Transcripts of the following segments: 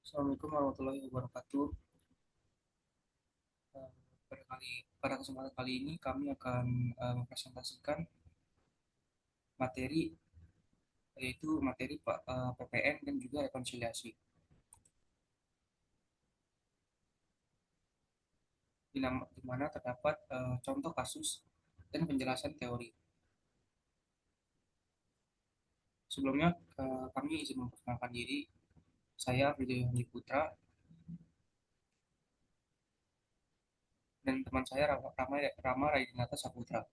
Assalamualaikum warahmatullahi wabarakatuh. Eh, pada kesempatan kali ini kami akan mempresentasikan materi yaitu materi PPN dan juga rekonsiliasi. Di mana terdapat contoh kasus dan penjelasan teori. Sebelumnya kami izin memperkenalkan diri. Saya Video Yohani Putra dan teman saya Rama Raidinata Saputra.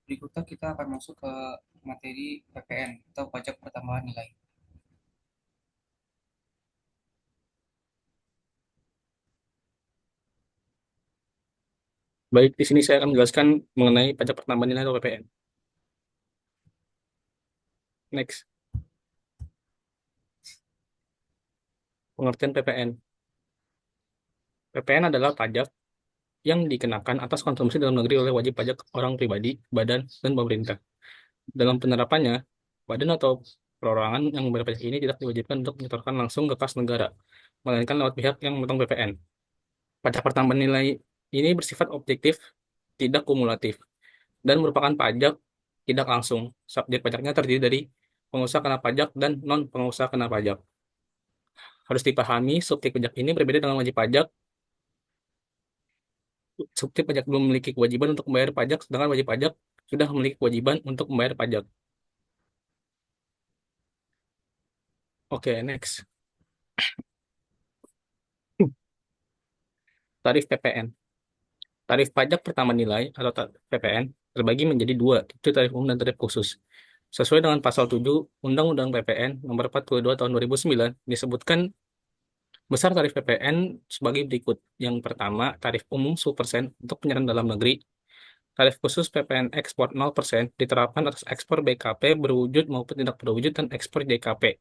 Berikutnya kita akan masuk ke materi PPN atau pajak pertambahan nilai. Baik, di sini saya akan menjelaskan mengenai pajak pertambahan nilai atau PPN. Next, pengertian PPN. PPN adalah pajak yang dikenakan atas konsumsi dalam negeri oleh wajib pajak orang pribadi, badan, dan pemerintah. Dalam penerapannya, badan atau perorangan yang membayar pajak ini tidak diwajibkan untuk menyetorkan langsung ke kas negara, melainkan lewat pihak yang memotong PPN. Pajak pertambahan nilai ini bersifat objektif, tidak kumulatif, dan merupakan pajak tidak langsung. Subjek pajaknya terdiri dari pengusaha kena pajak dan non-pengusaha kena pajak. Harus dipahami, subjek pajak ini berbeda dengan wajib pajak. Subjek pajak belum memiliki kewajiban untuk membayar pajak, sedangkan wajib pajak sudah memiliki kewajiban untuk membayar pajak. Oke, next. Tarif PPN. Tarif pajak pertama nilai atau PPN terbagi menjadi dua, yaitu tarif umum dan tarif khusus. Sesuai dengan pasal 7 Undang-Undang PPN nomor 42 tahun 2009 disebutkan besar tarif PPN sebagai berikut. Yang pertama, tarif umum 10% untuk penyerahan dalam negeri. Tarif khusus PPN ekspor 0% diterapkan atas ekspor BKP berwujud maupun tidak berwujud dan ekspor JKP.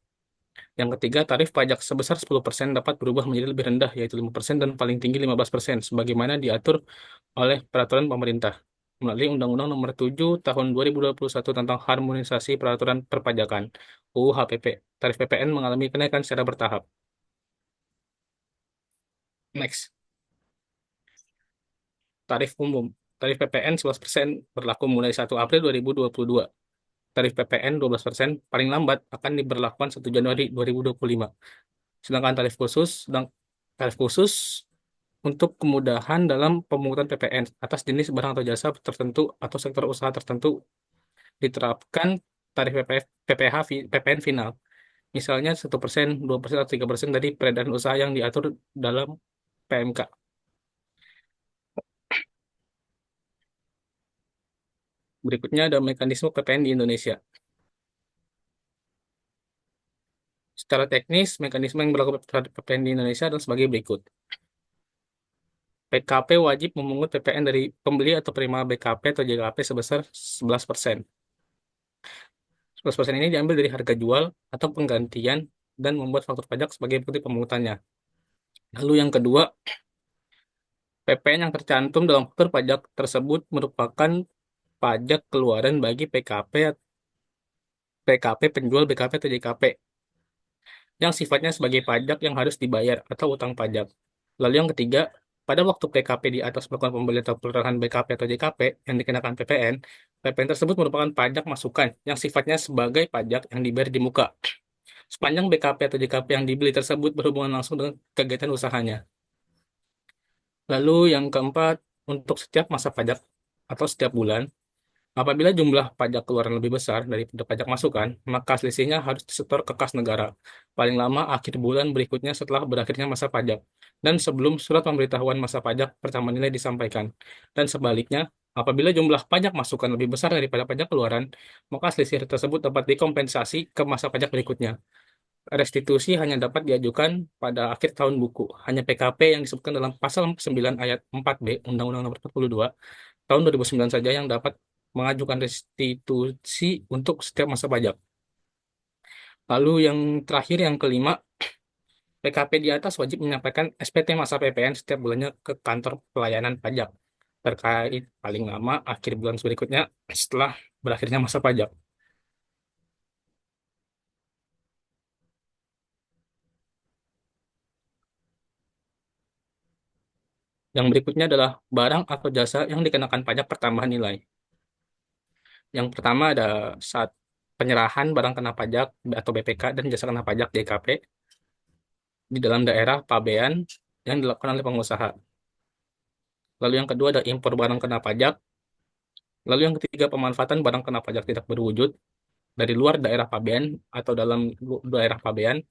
Yang ketiga, tarif pajak sebesar 10% dapat berubah menjadi lebih rendah, yaitu 5% dan paling tinggi 15%, sebagaimana diatur oleh peraturan pemerintah melalui Undang-Undang Nomor 7 Tahun 2021 tentang Harmonisasi Peraturan Perpajakan (UU HPP). Tarif PPN mengalami kenaikan secara bertahap. Next, tarif umum. Tarif PPN 11% berlaku mulai 1 April 2022. Tarif PPN 12% paling lambat akan diberlakukan 1 Januari 2025. Sedangkan tarif khusus untuk kemudahan dalam pemungutan PPN atas jenis barang atau jasa tertentu atau sektor usaha tertentu diterapkan tarif PPN final. Misalnya 1%, 2% atau 3% dari peredaran usaha yang diatur dalam PMK. Berikutnya ada mekanisme PPN di Indonesia. Secara teknis, mekanisme yang berlaku terhadap PPN di Indonesia adalah sebagai berikut. PKP wajib memungut PPN dari pembeli atau penerima BKP atau JKP sebesar 11%. 11% ini diambil dari harga jual atau penggantian dan membuat faktur pajak sebagai bukti pemungutannya. Lalu yang kedua, PPN yang tercantum dalam faktur pajak tersebut merupakan pajak keluaran bagi PKP penjual BKP atau JKP yang sifatnya sebagai pajak yang harus dibayar atau utang pajak. Lalu yang ketiga, pada waktu PKP di atas melakukan pembelian atau perorangan BKP atau JKP yang dikenakan PPN, PPN tersebut merupakan pajak masukan yang sifatnya sebagai pajak yang dibayar di muka. Sepanjang BKP atau JKP yang dibeli tersebut berhubungan langsung dengan kegiatan usahanya. Lalu yang keempat, untuk setiap masa pajak atau setiap bulan, apabila jumlah pajak keluaran lebih besar daripada pajak masukan, maka selisihnya harus disetor ke kas negara, paling lama akhir bulan berikutnya setelah berakhirnya masa pajak, dan sebelum surat pemberitahuan masa pajak pertama nilai disampaikan. Dan sebaliknya, apabila jumlah pajak masukan lebih besar daripada pajak keluaran, maka selisih tersebut dapat dikompensasi ke masa pajak berikutnya. Restitusi hanya dapat diajukan pada akhir tahun buku. Hanya PKP yang disebutkan dalam pasal 9 ayat 4B Undang-Undang Nomor 42 tahun 2009 saja yang dapat mengajukan restitusi untuk setiap masa pajak. Lalu yang terakhir, yang kelima, PKP di atas wajib menyampaikan SPT masa PPN setiap bulannya ke kantor pelayanan pajak. terkait paling lama akhir bulan berikutnya setelah berakhirnya masa pajak. Yang berikutnya adalah barang atau jasa yang dikenakan pajak pertambahan nilai. Yang pertama ada saat penyerahan barang kena pajak atau BPK dan jasa kena pajak DKP di dalam daerah pabean yang dilakukan oleh pengusaha. Lalu yang kedua ada impor barang kena pajak. Lalu yang ketiga pemanfaatan barang kena pajak tidak berwujud dari luar daerah pabean atau dalam daerah pabean.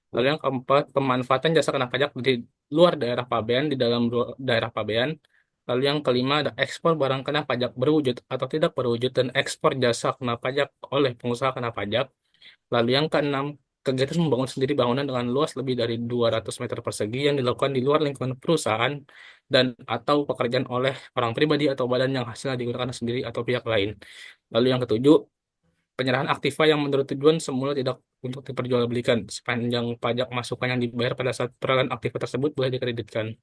Lalu yang keempat pemanfaatan jasa kena pajak di luar daerah pabean di dalam daerah pabean. Lalu yang kelima ada ekspor barang kena pajak berwujud atau tidak berwujud dan ekspor jasa kena pajak oleh pengusaha kena pajak. Lalu yang keenam, kegiatan membangun sendiri bangunan dengan luas lebih dari 200 meter persegi yang dilakukan di luar lingkungan perusahaan dan atau pekerjaan oleh orang pribadi atau badan yang hasilnya digunakan sendiri atau pihak lain. Lalu yang ketujuh, penyerahan aktiva yang menurut tujuan semula tidak untuk diperjualbelikan sepanjang pajak masukan yang dibayar pada saat perolehan aktiva tersebut boleh dikreditkan.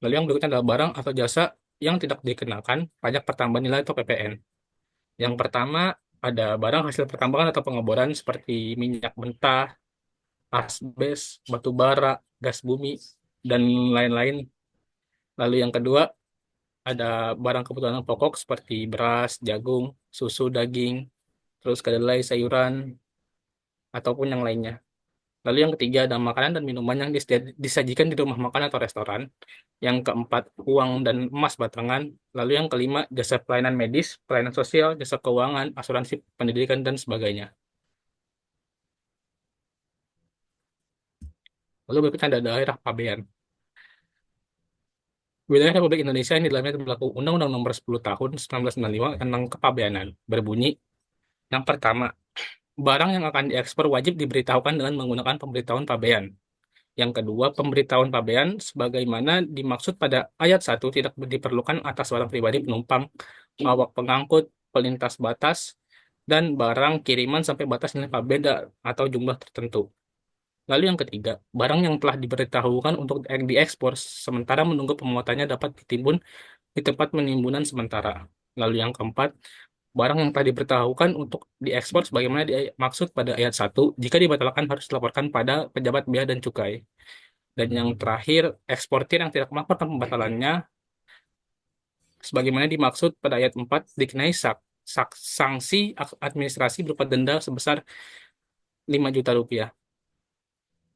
Lalu yang berikutnya adalah barang atau jasa yang tidak dikenakan pajak pertambahan nilai atau PPN. Yang pertama ada barang hasil pertambangan atau pengeboran seperti minyak mentah, asbes, batu bara, gas bumi, dan lain-lain. Lalu yang kedua ada barang kebutuhan pokok seperti beras, jagung, susu, daging, terus kedelai, sayuran, ataupun yang lainnya. Lalu yang ketiga ada makanan dan minuman yang disajikan di rumah makan atau restoran. Yang keempat uang dan emas batangan. Lalu yang kelima jasa pelayanan medis, pelayanan sosial, jasa keuangan, asuransi pendidikan, dan sebagainya. Lalu berikutnya ada daerah pabean. Wilayah Republik Indonesia ini dalamnya berlaku Undang-Undang Nomor 10 Tahun 1995 tentang kepabeanan. Berbunyi, yang pertama, barang yang akan diekspor wajib diberitahukan dengan menggunakan pemberitahuan pabean. Yang kedua, pemberitahuan pabean sebagaimana dimaksud pada ayat 1 tidak diperlukan atas barang pribadi penumpang, awak pengangkut, pelintas batas, dan barang kiriman sampai batas nilai pabean atau jumlah tertentu. Lalu yang ketiga, barang yang telah diberitahukan untuk diekspor sementara menunggu pemuatannya dapat ditimbun di tempat penimbunan sementara. Lalu yang keempat, barang yang telah diberitahukan untuk diekspor sebagaimana dimaksud pada ayat 1 jika dibatalkan harus dilaporkan pada pejabat bea dan cukai. Dan yang terakhir, eksportir yang tidak melaporkan pembatalannya sebagaimana dimaksud pada ayat 4 dikenai sanksi administrasi berupa denda sebesar 5 juta rupiah.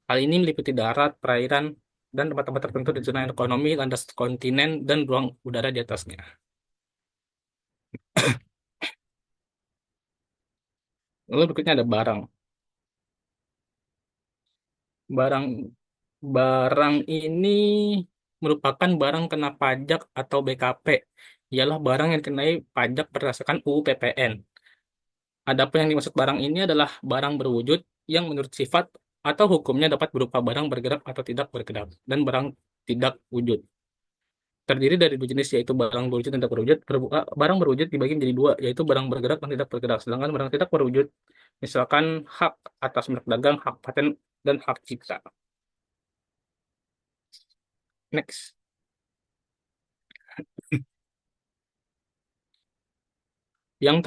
Hal ini meliputi darat, perairan, dan tempat-tempat tertentu di zona ekonomi, landas kontinen, dan ruang udara di atasnya. Lalu berikutnya ada barang. Barang barang ini merupakan barang kena pajak atau BKP. Ialah barang yang dikenai pajak berdasarkan UU PPN. Adapun yang dimaksud barang ini adalah barang berwujud yang menurut sifat atau hukumnya dapat berupa barang bergerak atau tidak bergerak dan barang tidak wujud. Terdiri dari dua jenis yaitu barang berwujud dan tidak berwujud. Barang berwujud dibagi menjadi dua yaitu barang bergerak dan tidak bergerak. Sedangkan barang tidak berwujud misalkan hak atas merek dagang, hak paten, dan hak cipta. Next. Yang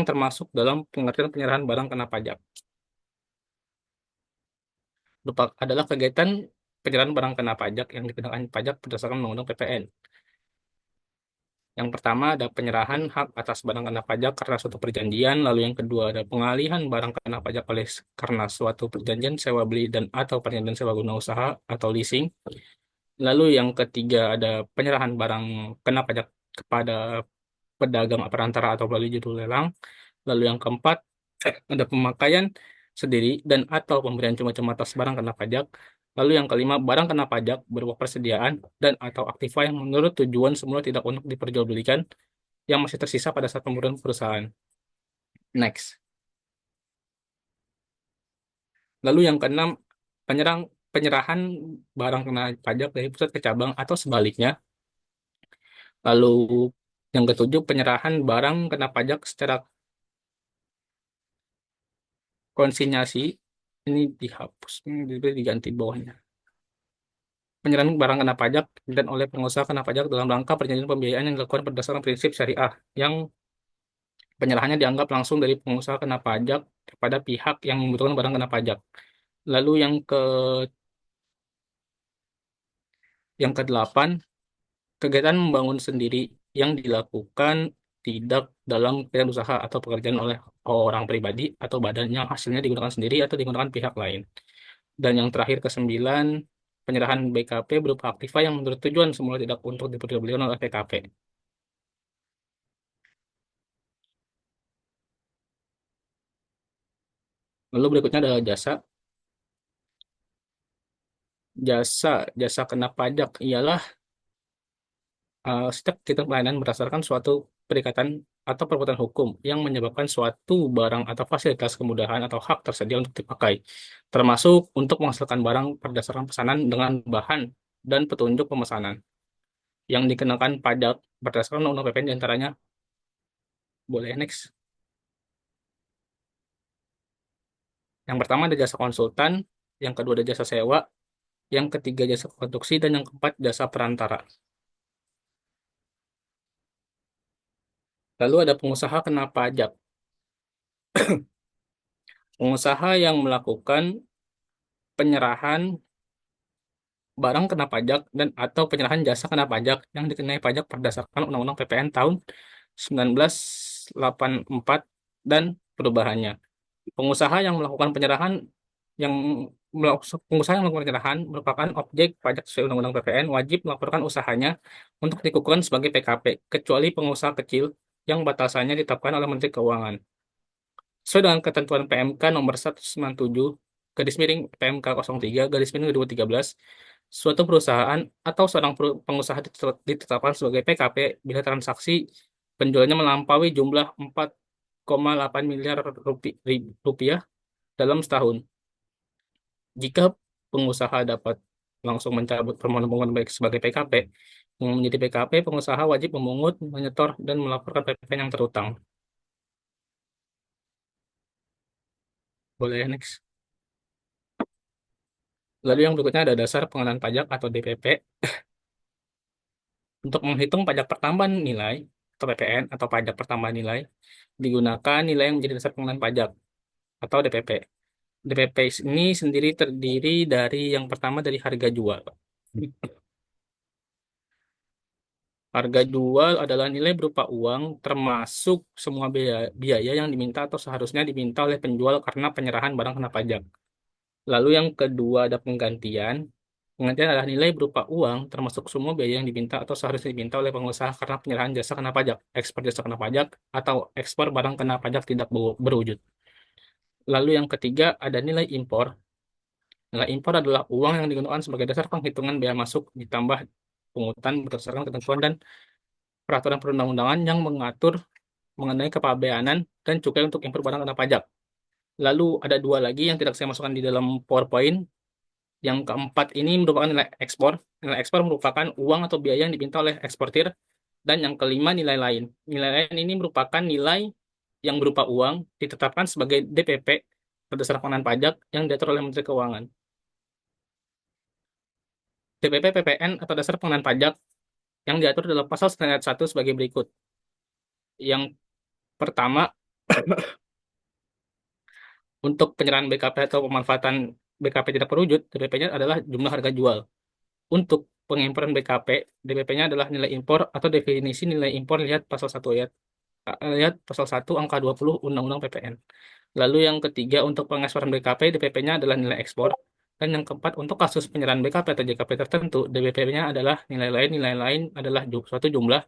termasuk dalam pengertian penyerahan barang kena pajak adalah kegiatan penyerahan barang kena pajak yang dikenakan pajak berdasarkan Undang-Undang PPN. Yang pertama ada penyerahan hak atas barang kena pajak karena suatu perjanjian, lalu yang kedua ada pengalihan barang kena pajak karena suatu perjanjian sewa beli dan atau perjanjian sewa guna usaha atau leasing. Lalu yang ketiga ada penyerahan barang kena pajak kepada pedagang perantara atau melalui juru lelang. Lalu yang keempat ada pemakaian sendiri dan atau pemberian cuma-cuma atas barang kena pajak. Lalu yang kelima, barang kena pajak berupa persediaan dan atau aktiva yang menurut tujuan semula tidak untuk diperjualbelikan yang masih tersisa pada saat pemburuan perusahaan. Next. Lalu yang keenam, penyerahan barang kena pajak dari pusat ke cabang atau sebaliknya. Lalu yang ketujuh, penyerahan barang kena pajak secara konsinyasi. Ini dihapus, ini diganti bawahnya. penyerahan barang kena pajak dan oleh pengusaha kena pajak dalam rangka perjanjian pembiayaan yang dilakukan berdasarkan prinsip syariah, yang penyerahannya dianggap langsung dari pengusaha kena pajak kepada pihak yang membutuhkan barang kena pajak. Lalu yang kedelapan, kegiatan membangun sendiri yang dilakukan tidak dalam kegiatan usaha atau pekerjaan oleh orang pribadi atau badan yang hasilnya digunakan sendiri atau digunakan pihak lain. Dan yang terakhir kesembilan, penyerahan BKP berupa aktiva yang menurut tujuan semula tidak untuk diperjualbelikan oleh PKP. Lalu berikutnya adalah jasa. Jasa, jasa kena pajak ialah setiap tindak pelayanan berdasarkan suatu perikatan atau perbuatan hukum yang menyebabkan suatu barang atau fasilitas kemudahan atau hak tersedia untuk dipakai, termasuk untuk menghasilkan barang berdasarkan pesanan dengan bahan dan petunjuk pemesanan yang dikenakan pajak berdasarkan Undang-Undang PPN diantaranya. Boleh next. Yang pertama ada jasa konsultan, yang kedua ada jasa sewa, yang ketiga jasa konstruksi, dan yang keempat jasa perantara. Lalu ada pengusaha kena pajak. Pengusaha yang melakukan penyerahan barang kena pajak dan atau penyerahan jasa kena pajak yang dikenai pajak berdasarkan Undang-Undang PPN tahun 1984 dan perubahannya. Pengusaha yang melakukan penyerahan yang pengusaha yang melakukan penyerahan merupakan objek pajak sesuai Undang-Undang PPN wajib melaporkan usahanya untuk dikukuhkan sebagai PKP kecuali pengusaha kecil yang batasannya ditetapkan oleh Menteri Keuangan. Sesuai dengan ketentuan PMK nomor 197 garis miring PMK 03 garis miring 2013, suatu perusahaan atau seorang pengusaha ditetapkan sebagai PKP bila transaksi penjualannya melampaui jumlah 4,8 miliar rupiah dalam setahun. Jika pengusaha dapat langsung mencabut permohonan pengukuhan baik sebagai PKP, yang menjadi PKP, pengusaha wajib memungut, menyetor, dan melaporkan PPN yang terutang. Boleh next. Lalu yang berikutnya ada dasar pengenaan pajak atau DPP. Untuk menghitung pajak pertambahan nilai atau PPN atau pajak pertambahan nilai, digunakan nilai yang menjadi dasar pengenaan pajak atau DPP. DPP ini sendiri terdiri dari yang pertama dari harga jual. Harga jual adalah nilai berupa uang termasuk semua biaya yang diminta atau seharusnya diminta oleh penjual karena penyerahan barang kena pajak. Lalu yang kedua ada penggantian. Penggantian adalah nilai berupa uang termasuk semua biaya yang diminta atau seharusnya diminta oleh pengusaha karena penyerahan jasa kena pajak, ekspor jasa kena pajak, atau ekspor barang kena pajak tidak berwujud. Lalu yang ketiga ada nilai impor. Nilai impor adalah uang yang digunakan sebagai dasar penghitungan biaya masuk ditambah pungutan berdasarkan ketentuan dan peraturan perundang-undangan yang mengatur mengenai kepabeanan dan cukai untuk impor barang kena pajak. Lalu ada dua lagi yang tidak saya masukkan di dalam PowerPoint. Yang keempat ini merupakan nilai ekspor. Nilai ekspor merupakan uang atau biaya yang diminta oleh eksportir. Dan yang kelima nilai lain. Nilai lain ini merupakan nilai yang berupa uang ditetapkan sebagai DPP berdasarkan pengenaan pajak yang diatur oleh Menteri Keuangan. DPP PPN atau dasar pengenaan pajak yang diatur dalam pasal 1 sebagai berikut. Yang pertama, untuk penyerahan BKP atau pemanfaatan BKP tidak terwujud, DPP-nya adalah jumlah harga jual. Untuk pengimporan BKP, DPP-nya adalah nilai impor atau definisi nilai impor lihat pasal 1 ayat pasal 1 angka 20 Undang-Undang PPN. Lalu yang ketiga untuk pengeksporan BKP, DPP-nya adalah nilai ekspor. Dan yang keempat untuk kasus penyerahan BKP atau JKP tertentu, DPP-nya adalah nilai lain adalah suatu jumlah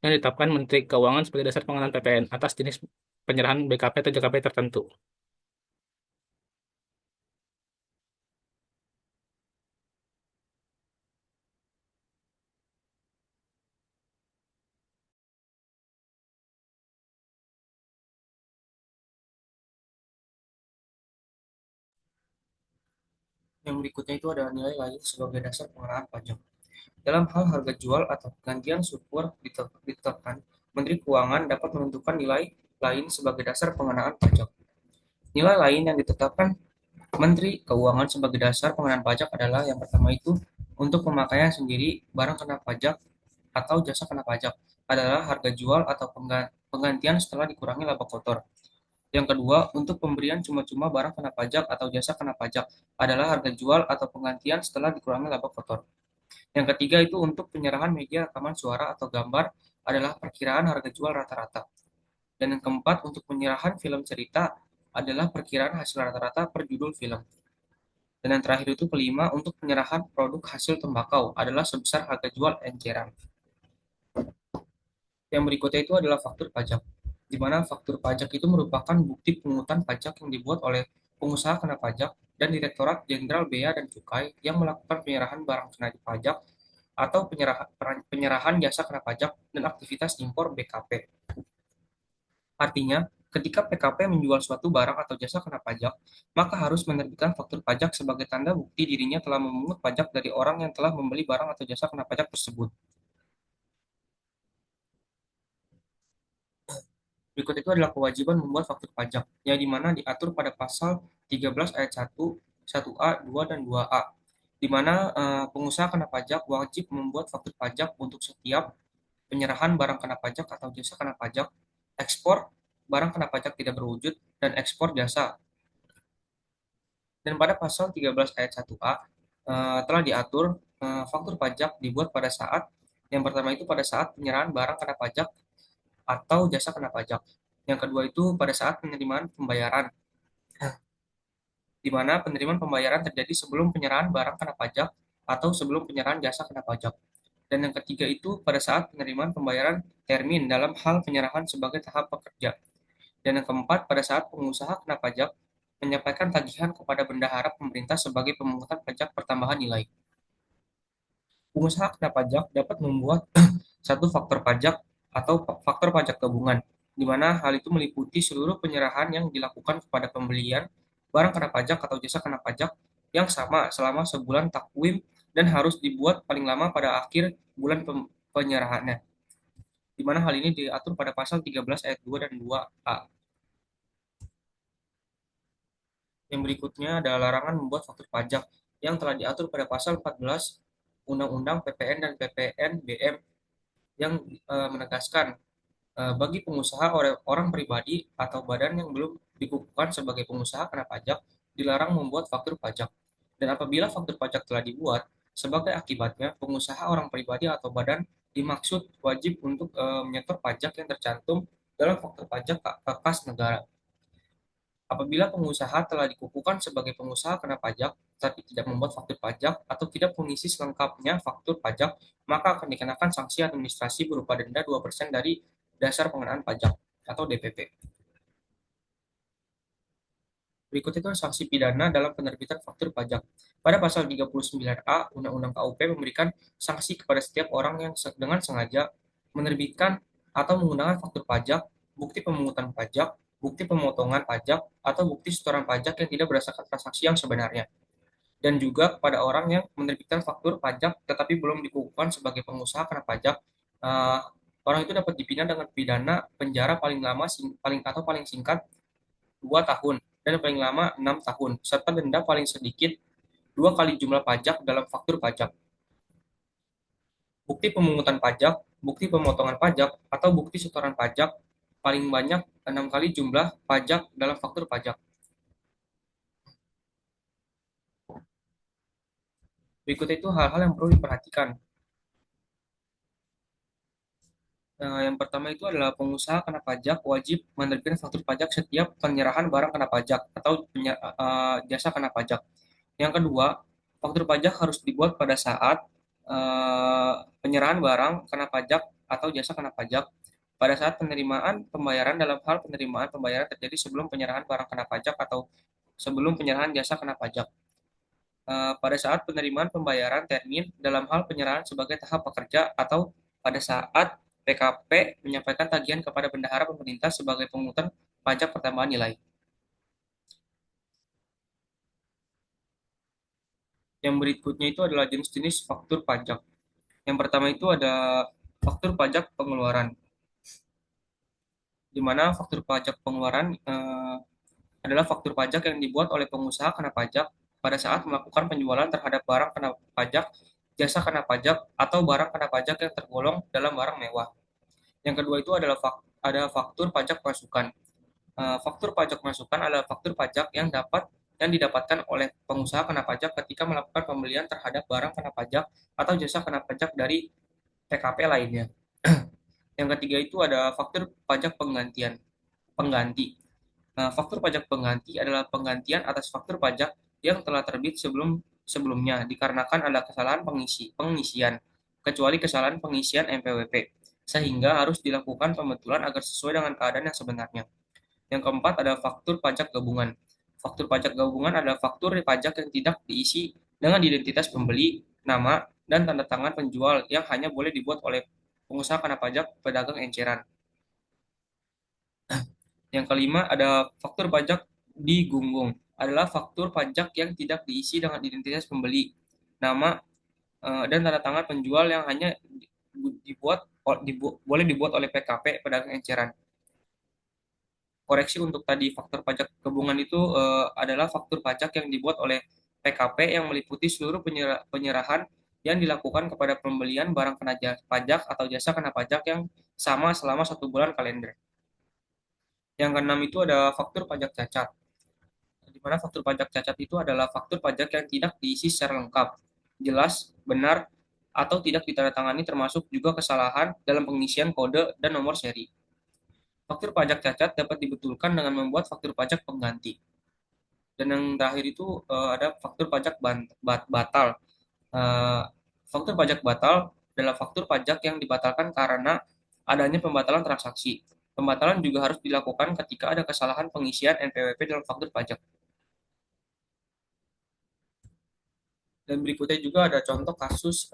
yang ditetapkan Menteri Keuangan sebagai dasar pengenaan PPN atas jenis penyerahan BKP atau JKP tertentu. Yang berikutnya itu adalah nilai lain sebagai dasar pengenaan pajak. Dalam hal harga jual atau penggantian struktur ditetapkan, Menteri Keuangan dapat menentukan nilai lain sebagai dasar pengenaan pajak. Nilai lain yang ditetapkan Menteri Keuangan sebagai dasar pengenaan pajak adalah yang pertama itu Untuk pemakaian sendiri, barang kena pajak atau jasa kena pajak adalah harga jual atau penggantian setelah dikurangi laba kotor. Yang kedua, untuk pemberian cuma-cuma barang kena pajak atau jasa kena pajak adalah harga jual atau penggantian setelah dikurangi laba kotor. Yang ketiga itu untuk penyerahan media rekaman suara atau gambar adalah perkiraan harga jual rata-rata. Dan yang keempat, untuk penyerahan film cerita adalah perkiraan hasil rata-rata per judul film. Dan yang terakhir itu kelima, untuk penyerahan produk hasil tembakau adalah sebesar harga jual eceran. Yang berikutnya itu adalah faktur pajak, di mana faktur pajak itu merupakan bukti pungutan pajak yang dibuat oleh pengusaha kena pajak dan Direktorat Jenderal Bea dan Cukai yang melakukan penyerahan barang kena pajak atau penyerahan jasa kena pajak dan aktivitas impor BKP. Artinya, ketika PKP menjual suatu barang atau jasa kena pajak, maka harus menerbitkan faktur pajak sebagai tanda bukti dirinya telah memungut pajak dari orang yang telah membeli barang atau jasa kena pajak tersebut. Berikut itu adalah kewajiban membuat faktur pajak, yang dimana diatur pada pasal 13 ayat 1, 1A, 2, dan 2A, di mana pengusaha kena pajak wajib membuat faktur pajak untuk setiap penyerahan barang kena pajak atau jasa kena pajak, ekspor barang kena pajak tidak berwujud, dan ekspor jasa. Dan pada pasal 13 ayat 1A telah diatur faktur pajak dibuat pada saat yang pertama itu pada saat penyerahan barang kena pajak atau jasa kena pajak. Yang kedua itu pada saat penerimaan pembayaran, di mana penerimaan pembayaran terjadi sebelum penyerahan barang kena pajak atau sebelum penyerahan jasa kena pajak. Dan yang ketiga itu pada saat penerimaan pembayaran termin dalam hal penyerahan sebagai tahap pekerja. Dan yang keempat pada saat pengusaha kena pajak menyampaikan tagihan kepada bendahara pemerintah sebagai pemungutan pajak pertambahan nilai. Pengusaha kena pajak dapat membuat satu faktor pajak atau faktor pajak gabungan, di mana hal itu meliputi seluruh penyerahan yang dilakukan kepada pembelian barang kena pajak atau jasa kena pajak yang sama selama sebulan takwim dan harus dibuat paling lama pada akhir bulan penyerahannya, di mana hal ini diatur pada pasal 13 ayat 2 dan 2A. Yang berikutnya adalah larangan membuat faktur pajak yang telah diatur pada pasal 14 Undang-Undang PPN dan PPNBM yang menegaskan bagi pengusaha orang pribadi atau badan yang belum dikukuhkan sebagai pengusaha kena pajak dilarang membuat faktur pajak. Dan apabila faktur pajak telah dibuat, sebagai akibatnya pengusaha orang pribadi atau badan dimaksud wajib untuk menyetor pajak yang tercantum dalam faktur pajak kas negara. Apabila pengusaha telah dikukuhkan sebagai pengusaha kena pajak, tapi tidak membuat faktur pajak atau tidak mengisi selengkapnya faktur pajak, maka akan dikenakan sanksi administrasi berupa denda 2% dari dasar pengenaan pajak atau DPP. Berikut itu sanksi pidana dalam penerbitan faktur pajak. Pada pasal 39A Undang-Undang KUP memberikan sanksi kepada setiap orang yang dengan sengaja menerbitkan atau menggunakan faktur pajak, bukti pemungutan pajak, bukti pemotongan pajak, atau bukti setoran pajak yang tidak berdasarkan transaksi yang sebenarnya. Dan juga kepada orang yang menerbitkan faktur pajak tetapi belum dikukuhkan sebagai pengusaha kena pajak, uh, orang itu dapat dipidana dengan pidana penjara paling lama paling singkat 2 tahun dan paling lama 6 tahun, serta denda paling sedikit 2 kali jumlah pajak dalam faktur pajak, bukti pemungutan pajak, bukti pemotongan pajak, atau bukti setoran pajak paling banyak 6 kali jumlah pajak dalam faktur pajak. Berikut itu hal-hal yang perlu diperhatikan. Yang pertama itu adalah pengusaha kena pajak wajib menerbitkan faktur pajak setiap penyerahan barang kena pajak atau jasa kena pajak. Yang kedua, faktur pajak harus dibuat pada saat penyerahan barang kena pajak atau jasa kena pajak, pada saat penerimaan pembayaran dalam hal penerimaan pembayaran terjadi sebelum penyerahan barang kena pajak atau sebelum penyerahan jasa kena pajak, pada saat penerimaan pembayaran termin dalam hal penyerahan sebagai tahap pekerja atau pada saat PKP menyampaikan tagihan kepada bendahara pemerintah sebagai pungutan pajak pertambahan nilai. Yang berikutnya itu adalah jenis-jenis faktur pajak. Yang pertama itu ada faktur pajak pengeluaran, di mana faktur pajak pengeluaran adalah faktur pajak yang dibuat oleh pengusaha kena pajak pada saat melakukan penjualan terhadap barang kena pajak jasa kena pajak, atau barang kena pajak yang tergolong dalam barang mewah. Yang kedua itu adalah ada faktur pajak masukan. Faktur pajak masukan adalah faktur pajak yang didapatkan oleh pengusaha kena pajak ketika melakukan pembelian terhadap barang kena pajak atau jasa kena pajak dari PKP lainnya. Yang ketiga itu ada faktur pajak pengganti. Faktur pajak pengganti adalah penggantian atas faktur pajak yang telah terbit sebelumnya dikarenakan ada kesalahan pengisian, kecuali kesalahan pengisian MPWP, sehingga harus dilakukan pembetulan agar sesuai dengan keadaan yang sebenarnya. Yang keempat ada faktur pajak gabungan. Faktur pajak gabungan adalah faktur pajak yang tidak diisi dengan identitas pembeli, nama, dan tanda tangan penjual yang hanya boleh dibuat oleh pengusaha kena pajak pedagang enceran. Yang kelima ada faktur pajak digunggung. Adalah faktur pajak yang tidak diisi dengan identitas pembeli, nama, dan tanda tangan penjual yang hanya boleh dibuat oleh PKP pedagang enceran. Koreksi untuk tadi faktur pajak gabungan itu adalah faktur pajak yang dibuat oleh PKP yang meliputi seluruh penyerahan yang dilakukan kepada pembelian barang kena pajak atau jasa kena pajak yang sama selama 1 bulan kalender. Yang keenam itu ada faktur pajak cacat, di mana faktur pajak cacat itu adalah faktur pajak yang tidak diisi secara lengkap, jelas, benar, atau tidak ditandatangani termasuk juga kesalahan dalam pengisian kode dan nomor seri. Faktur pajak cacat dapat dibetulkan dengan membuat faktur pajak pengganti. Dan yang terakhir itu ada faktur pajak batal. Eh, Faktur pajak batal adalah faktur pajak yang dibatalkan karena adanya pembatalan transaksi. Pembatalan juga harus dilakukan ketika ada kesalahan pengisian NPWP dalam faktur pajak. Dan berikutnya juga ada contoh kasus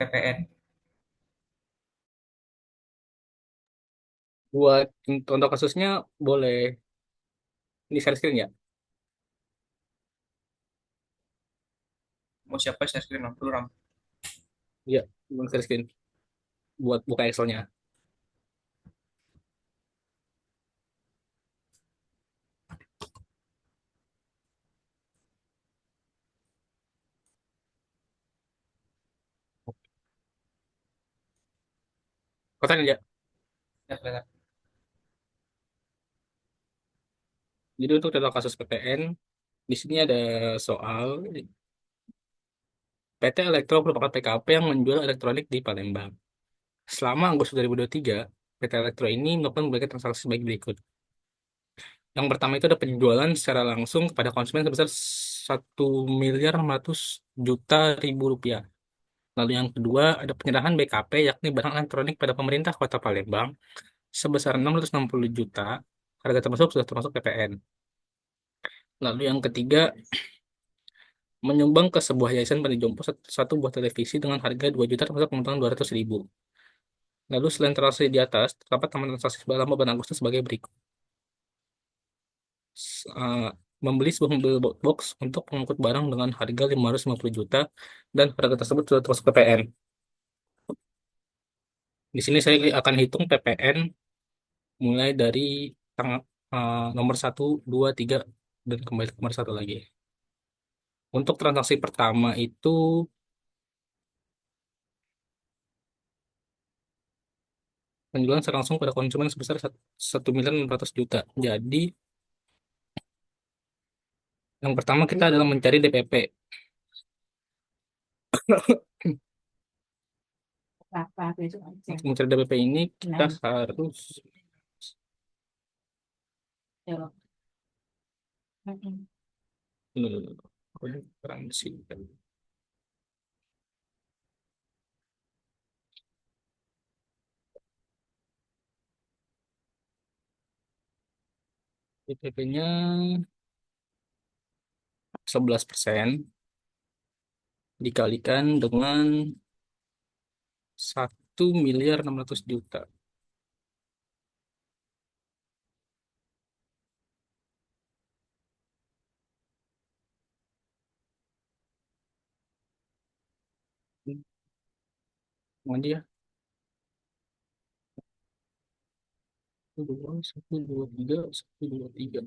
PPN. Buat contoh kasusnya boleh di-share screen ya? Mau siapa share screen dulu, Ram? Iya, boleh share screen buat buka Excel-nya. Kata ya. Ya, kelihatan. Jadi untuk contoh kasus PPN, di sini ada soal PT Elektro merupakan PKP yang menjual elektronik di Palembang. Selama Agustus 2023, PT Elektro ini melakukan berbagai transaksi sebagai berikut. Yang pertama itu ada penjualan secara langsung kepada konsumen sebesar 1.600.000.000 rupiah. Lalu yang kedua ada penyerahan BKP yakni barang elektronik pada pemerintah Kota Palembang sebesar 660 juta. Harga termasuk sudah termasuk PPN. Lalu yang ketiga menyumbang ke sebuah yayasan panti jompo satu buah televisi dengan harga 2 juta termasuk pemotongan 200.000. Lalu selain transaksi di atas, terdapat tambahan transaksi selama bulan Agustus sebagai berikut. eh, Membeli sebuah mobil box untuk mengangkut barang dengan harga 550 juta dan harga tersebut sudah termasuk PPN. Di sini saya akan hitung PPN mulai dari tanggal nomor 1, 2, 3 dan kembali ke nomor 1 lagi. Untuk transaksi pertama itu penjualan secara langsung pada konsumen sebesar 1.600.000.000. Jadi yang pertama kita adalah mencari DPP. Untuk mencari DPP ini kita harus dulu dulu. Ini kurang sih. DPP-nya 11% dikalikan dengan 1.600.000.000. Mau dia 1, 2, 1, 2, 3, 1, 2, 3.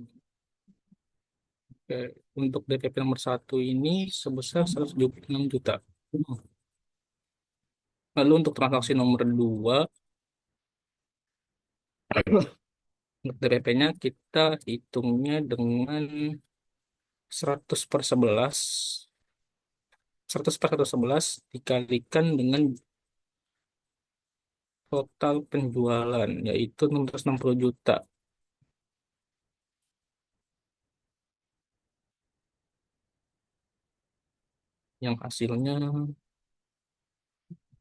Oke. Untuk DPP nomor 1 ini sebesar 176 juta. Lalu untuk transaksi nomor 2, untuk DPP-nya kita hitungnya dengan 100/11, 100/111 dikalikan dengan total penjualan, yaitu 660 juta, yang hasilnya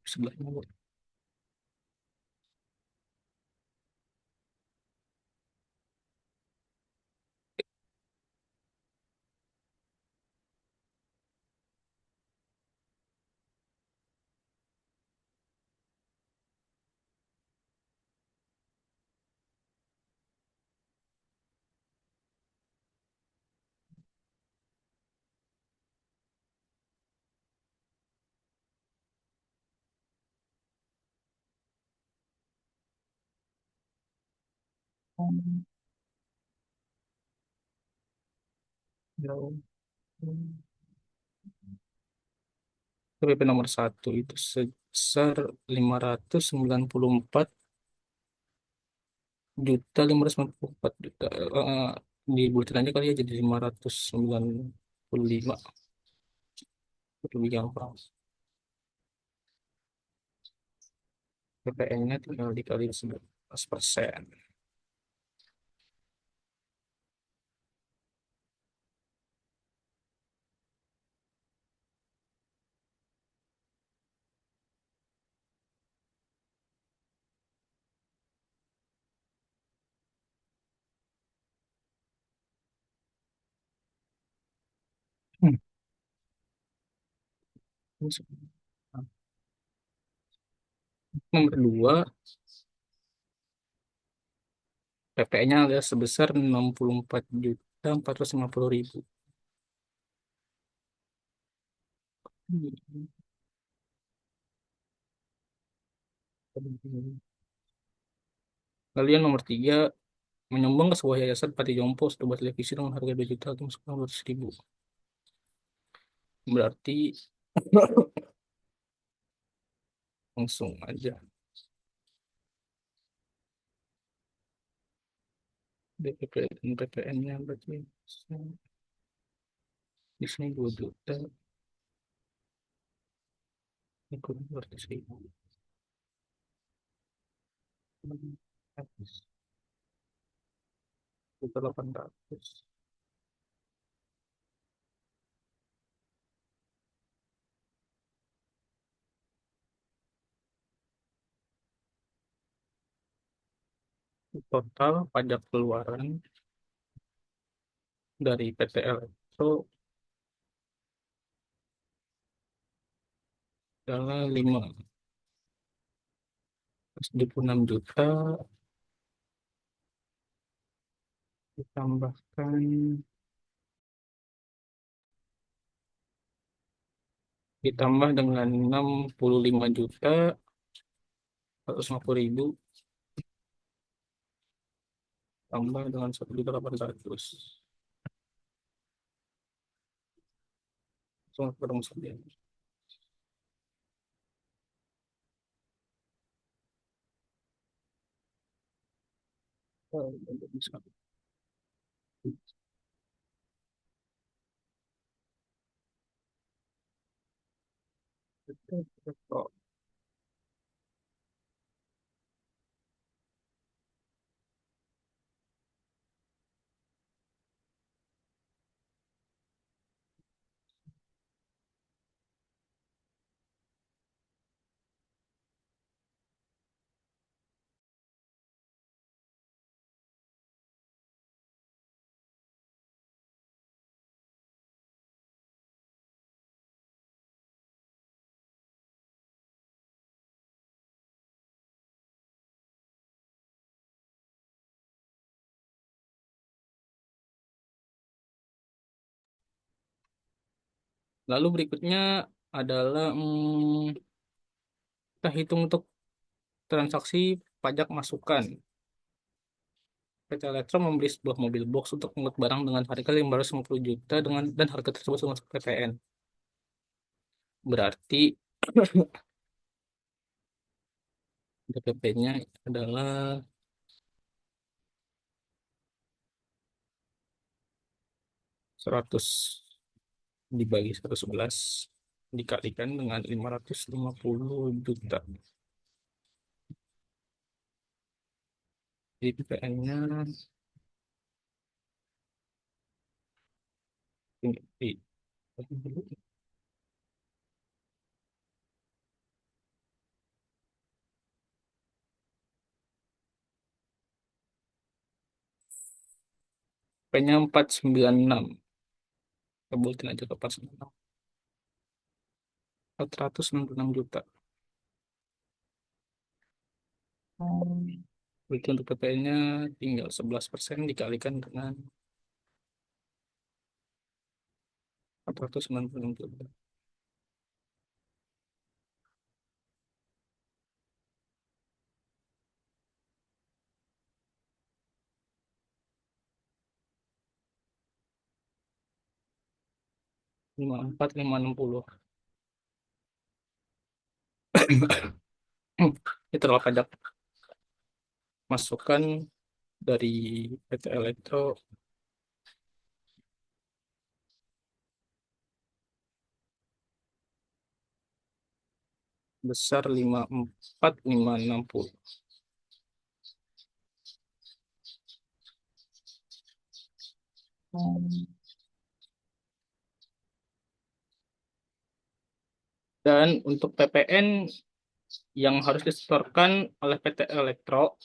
sebelahnya. PPP nomor 1 itu sebesar 594 juta 594 juta. Di buletin aja kali ya, jadi 595, lebih gampang. PPN-nya tinggal dikali 11%. Hmm. Nomor 2, PPN-nya adalah sebesar 64.450.000. Lalu yang nomor 3, menyumbang ke sebuah yayasan panti jompo sebuah televisi dengan harga 2.200.000. Berarti langsung aja DPP dan PPN-nya berarti di sini 2 juta, ini kurang 200.000. Habis, 1.800. Total pajak keluaran dari PT Elektro adalah 576 juta, ditambahkan ditambah dengan 65.150.000, tambah dengan 1.800.000. Langsung ketemu saja. Oh, bisa. Lalu berikutnya adalah kita hitung untuk transaksi pajak masukan. PT Elektro membeli sebuah mobil box untuk mengangkut barang dengan harga 550 juta dan harga tersebut termasuk PPN. Berarti DPP-nya adalah 100 dibagi 111 dikalikan dengan 550 juta. Jadi PPN-nya tinggi. P-nya 496. Kebutin aja ke 496. 466 juta. Berarti untuk PPN-nya tinggal 11% dikalikan dengan 496 juta. 54.560. Itu adalah pajak masukan dari PT Elektro besar 54.560. Dan untuk PPN yang harus disetorkan oleh PT Elektro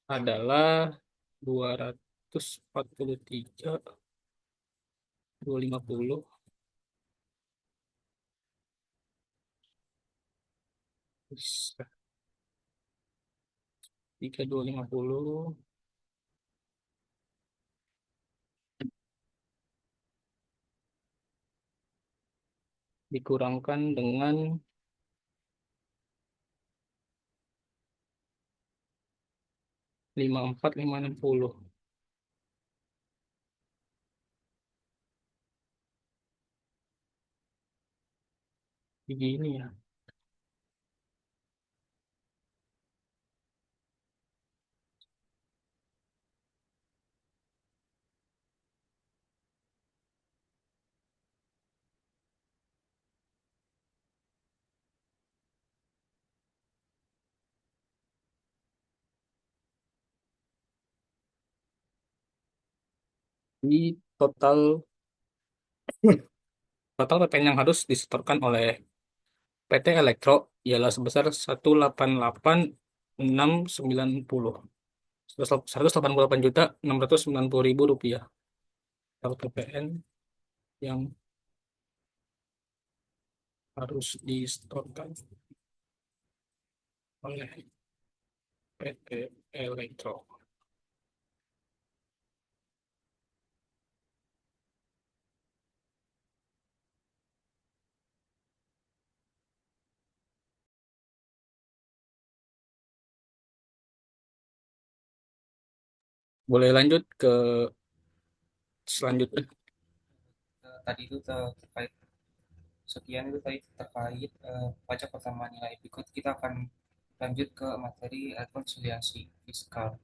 adalah 243.250 3.250 dikurangkan dengan 54.560. Begini ya. Di total total PPN yang harus disetorkan oleh PT Elektro ialah sebesar 188.690. 188.690.000 rupiah. Total PPN yang harus disetorkan oleh PT Elektro. Boleh lanjut ke selanjutnya. Tadi itu terkait sekian itu tadi terkait pajak pertambahan nilai. Berikut kita akan lanjut ke materi rekonsiliasi fiskal.